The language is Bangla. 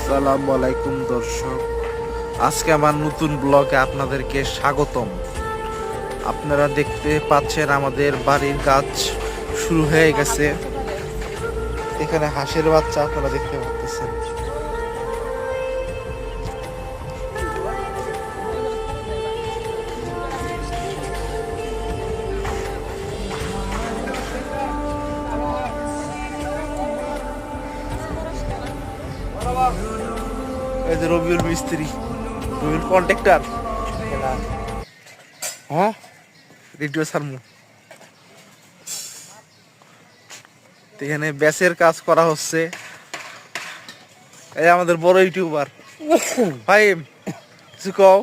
আসসালামু আলাইকুম দর্শক, আজকে আমার নতুন ব্লগে আপনাদেরকে স্বাগতম। আপনারা দেখতে পাচ্ছেন আমাদের বাড়ির কাজ শুরু হয়ে গেছে। এখানে হাঁসের বাচ্চা আপনারা দেখতে পাচ্ছেন। এই যে রবিউল মিস্ত্রি, রবিউল কন্ট্রাক্টর। হ্যাঁ, রেডিও সারমু। এখানে ব্যাসের কাজ করা হচ্ছে। এই আমাদের বড় ইউটিউবার ভাই, কিছু কও।